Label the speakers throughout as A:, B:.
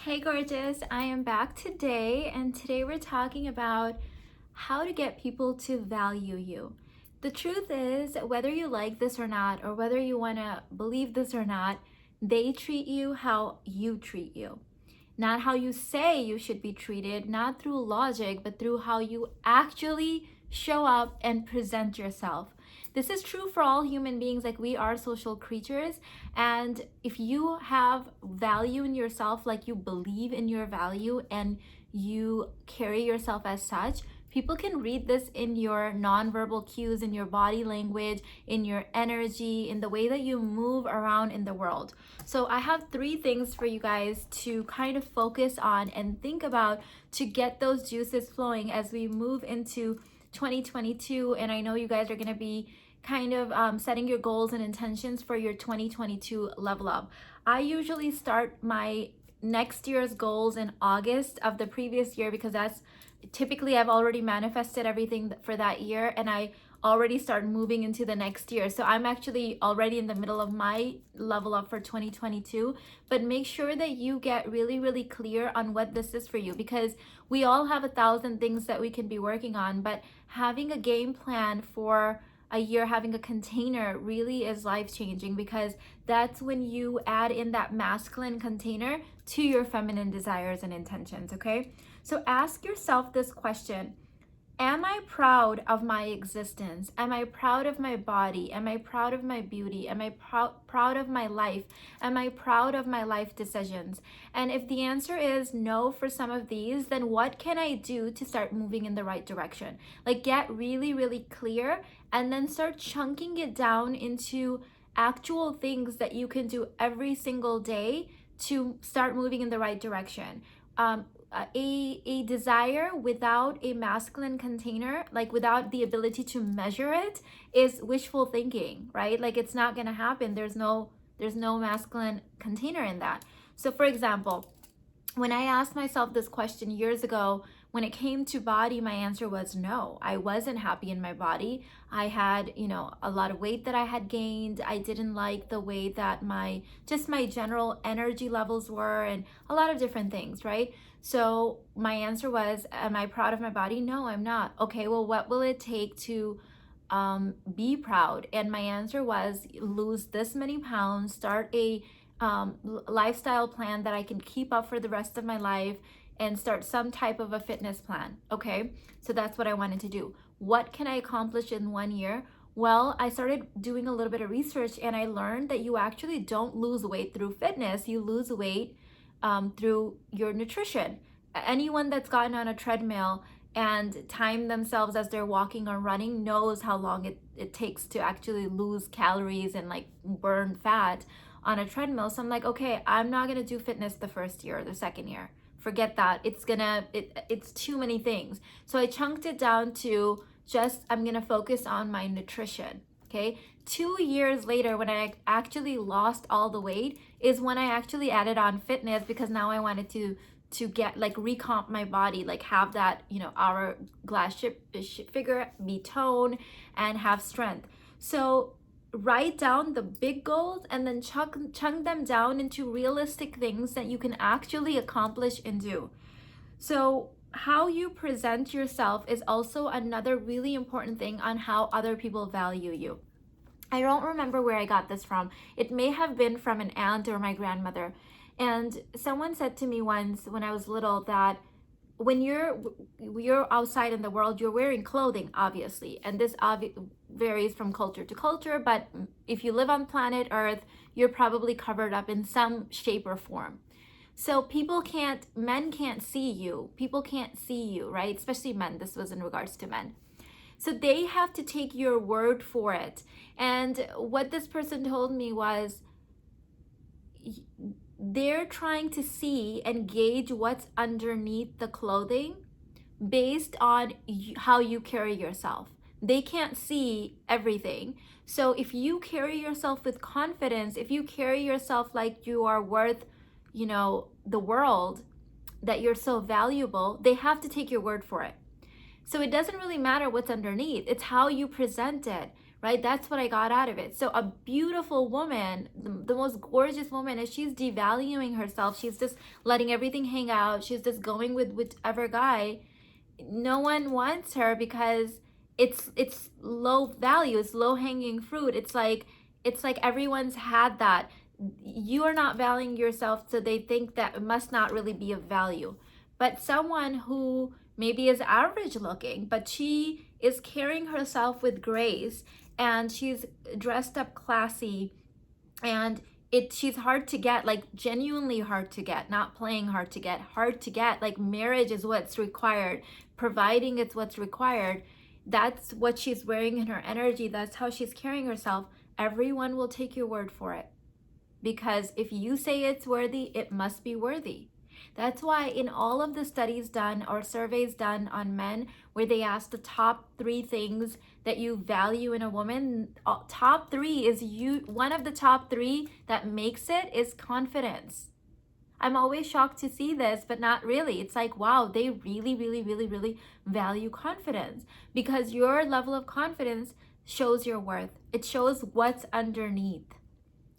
A: Hey gorgeous, I am back today, and today we're talking about how to get people to value you. The truth is, whether you like this or not, or whether you want to believe this or not, they treat you how you treat you. Not how you say you should be treated, not through logic, but through how you actually show up and present yourself. This is true for all human beings. Like, we are social creatures, and if you have value in yourself, like you believe in your value and you carry yourself as such, people can read this in your nonverbal cues, in your body language, in your energy, in the way that you move around in the world. So I have 3 things for you guys to kind of focus on and think about to get those juices flowing as we move into 2022. And I know you guys are going to be kind of setting your goals and intentions for your 2022 level up. I usually start my next year's goals in August of the previous year, because that's typically I've already manifested everything for that year, and I already start moving into the next year. So I'm actually already in the middle of my level up for 2022. But make sure that you get really, really clear on what this is for you, because we all have 1,000 things that we can be working on, but having a game plan for a year, having a container really is life changing, because that's when you add in that masculine container to your feminine desires and intentions. Okay, so ask yourself this question: am I proud of my existence? Am I proud of my body? Am I proud of my beauty? Am I proud of my life? Am I proud of my life decisions? And if the answer is no for some of these, then what can I do to start moving in the right direction? Like, get really, really clear, and then start chunking it down into actual things that you can do every single day to start moving in the right direction. A desire without a masculine container, like without the ability to measure it, is wishful thinking, right? Like, it's not going to happen. There's no masculine container in that. So for example, when I asked myself this question years ago, when it came to body, my answer was no. I wasn't happy in my body. I had, a lot of weight that I had gained. I didn't like the way that my general energy levels were, and a lot of different things, right? So my answer was, am I proud of my body? No, I'm not. Okay, well, what will it take to be proud? And my answer was, lose this many pounds, start a lifestyle plan that I can keep up for the rest of my life, and start some type of a fitness plan. Okay, so that's what I wanted to do. What can I accomplish in 1 year? Well, I started doing a little bit of research, and I learned that you actually don't lose weight through fitness. You lose weight through your nutrition. Anyone that's gotten on a treadmill and timed themselves as they're walking or running knows how long it takes to actually lose calories and like burn fat on a treadmill. So I'm like, okay, I'm not gonna do fitness the first year or the second year. Forget that. It's too many things. So I chunked it down to just, I'm gonna focus on my nutrition. Okay. 2 years later, when I actually lost all the weight, is when I actually added on fitness, because now I wanted to get like recomp my body, like have that, hourglass shape figure, be toned, and have strength. So write down the big goals and then chunk them down into realistic things that you can actually accomplish and do. So how you present yourself is also another really important thing on how other people value you. I don't remember where I got this from. It may have been from an aunt or my grandmother. And someone said to me once when I was little that when you're outside in the world, you're wearing clothing, obviously. And this varies from culture to culture, but if you live on planet Earth, you're probably covered up in some shape or form. So men can't see you. People can't see you, right? Especially men. This was in regards to men. So they have to take your word for it. And what this person told me was, they're trying to see and gauge what's underneath the clothing based on how you carry yourself. They can't see everything. So if you carry yourself with confidence, if you carry yourself like you are worth, the world, that you're so valuable, they have to take your word for it. So it doesn't really matter what's underneath. It's how you present it, right? That's what I got out of it. So a beautiful woman, the most gorgeous woman, is she's devaluing herself. She's just letting everything hang out. She's just going with whichever guy. No one wants her because it's low value. It's low hanging fruit. It's like everyone's had that. You are not valuing yourself, so they think that it must not really be of value. But someone who maybe is average looking, but she is carrying herself with grace, and she's dressed up classy, and she's hard to get, like genuinely hard to get, not playing hard to get, hard to get. Like marriage is what's required, providing it's what's required. That's what she's wearing in her energy. That's how she's carrying herself. Everyone will take your word for it, because if you say it's worthy, it must be worthy. That's why in all of the studies done or surveys done on men, where they ask the top 3 things that you value in a woman, top 3 is one of the top 3 that makes it is confidence. I'm always shocked to see this, but not really. It's like, wow, they really, really, really, really value confidence, because your level of confidence shows your worth. It shows what's underneath.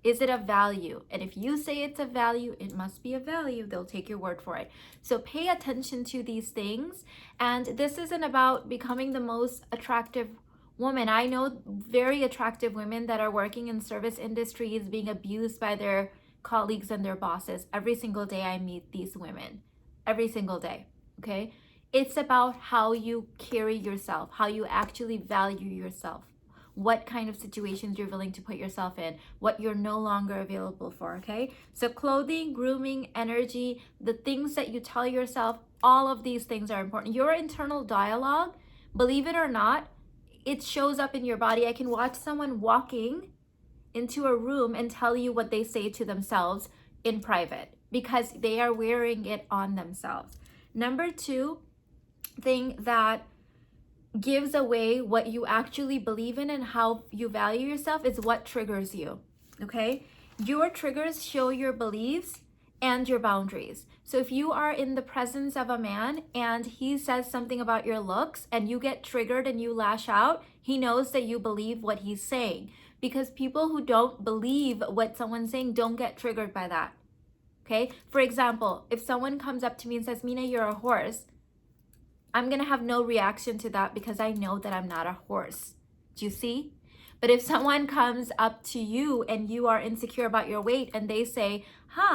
A: Is it a value? And if you say it's a value, it must be a value. They'll take your word for it. So pay attention to these things. And this isn't about becoming the most attractive woman. I know very attractive women that are working in service industries, being abused by their colleagues and their bosses. Every single day I meet these women. Every single day. Okay? It's about how you carry yourself, how you actually value yourself, what kind of situations you're willing to put yourself in, what you're no longer available for, okay? So clothing, grooming, energy, the things that you tell yourself, all of these things are important. Your internal dialogue, believe it or not, it shows up in your body. I can watch someone walking into a room and tell you what they say to themselves in private, because they are wearing it on themselves. Number 2 thing that gives away what you actually believe in and how you value yourself is what triggers you, okay? Your triggers show your beliefs and your boundaries. So if you are in the presence of a man and he says something about your looks and you get triggered and you lash out, he knows that you believe what he's saying, because people who don't believe what someone's saying don't get triggered by that, okay? For example, if someone comes up to me and says, Mina, you're a horse, I'm going to have no reaction to that because I know that I'm not a horse. Do you see? But if someone comes up to you and you are insecure about your weight and they say,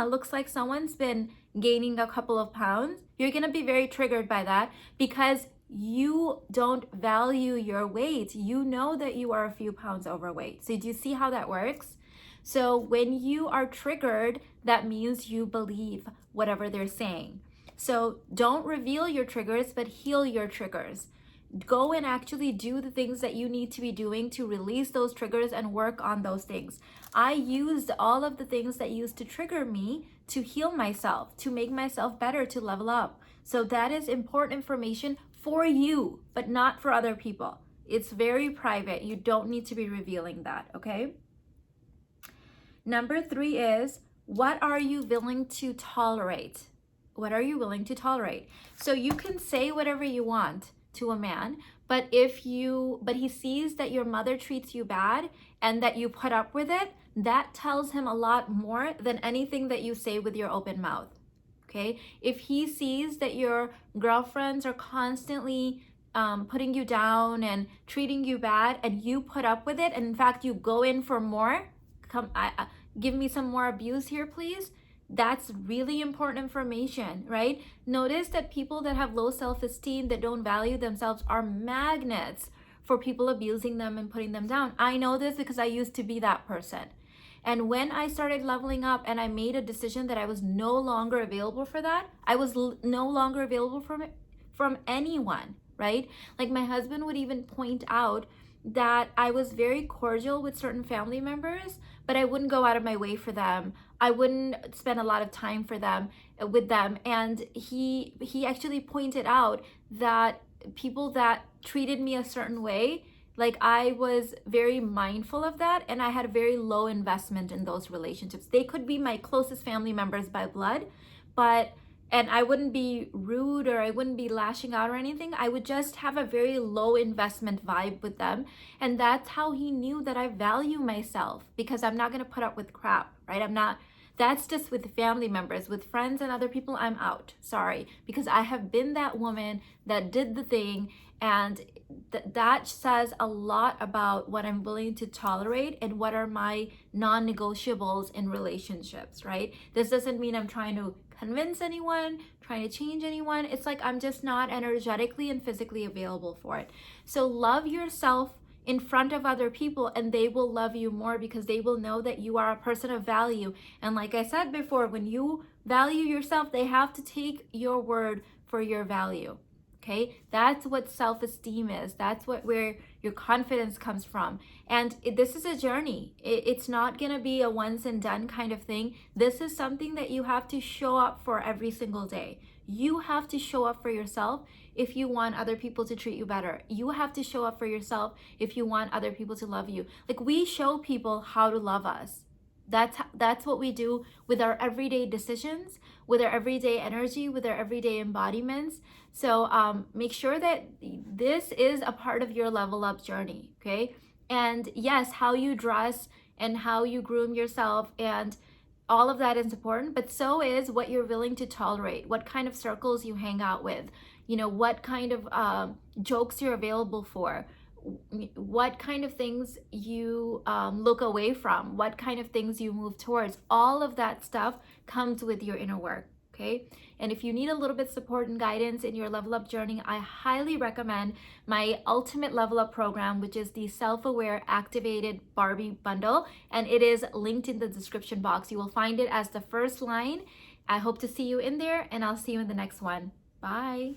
A: looks like someone's been gaining a couple of pounds, you're going to be very triggered by that, because you don't value your weight. You know that you are a few pounds overweight. So do you see how that works? So when you are triggered, that means you believe whatever they're saying. So don't reveal your triggers, but heal your triggers. Go and actually do the things that you need to be doing to release those triggers and work on those things. I used all of the things that used to trigger me to heal myself, to make myself better, to level up. So that is important information for you, but not for other people. It's very private. You don't need to be revealing that, okay? Number 3 is, what are you willing to tolerate? What are you willing to tolerate? So you can say whatever you want to a man, but he sees that your mother treats you bad and that you put up with it, that tells him a lot more than anything that you say with your open mouth. Okay? If he sees that your girlfriends are constantly putting you down and treating you bad, and you put up with it, and in fact you go in for more, give me some more abuse here, please. That's really important information, right? Notice that people that have low self-esteem, that don't value themselves, are magnets for people abusing them and putting them down. I know this because I used to be that person. And when I started leveling up and I made a decision that I was no longer available for that, I was no longer available from anyone, right? Like my husband would even point out that I was very cordial with certain family members, but I wouldn't go out of my way for them. I wouldn't spend a lot of time with them. And he actually pointed out that people that treated me a certain way, like I was very mindful of that, and I had a very low investment in those relationships. They could be my closest family members by blood, but And I wouldn't be rude or I wouldn't be lashing out or anything. I would just have a very low investment vibe with them. And that's how he knew that I value myself, because I'm not going to put up with crap, right? I'm not, that's just with family members. With friends and other people, I'm out. Sorry. Because I have been that woman that did the thing. And that says a lot about what I'm willing to tolerate and what are my non-negotiables in relationships, right? This doesn't mean I'm trying to convince anyone, trying to change anyone. It's like I'm just not energetically and physically available for it. So love yourself in front of other people, and they will love you more because they will know that you are a person of value. And like I said before, when you value yourself, they have to take your word for your value. Okay, that's what self-esteem is. That's where your confidence comes from. And this is a journey. It's not gonna be a once and done kind of thing. This is something that you have to show up for every single day. You have to show up for yourself if you want other people to treat you better. You have to show up for yourself if you want other people to love you. Like, we show people how to love us. That's what we do with our everyday decisions, with our everyday energy, with our everyday embodiments. So make sure that this is a part of your level up journey, okay? And yes, how you dress and how you groom yourself and all of that is important, but so is what you're willing to tolerate, what kind of circles you hang out with, you know, what kind of jokes you're available for, what kind of things you look away from, what kind of things you move towards. All of that stuff comes with your inner work, okay? And if you need a little bit support and guidance in your level up journey, I highly recommend my Ultimate Level Up program, which is the Self-Aware Activated Barbie Bundle, and it is linked in the description box. You will find it as the first line. I hope to see you in there, and I'll see you in the next one. Bye.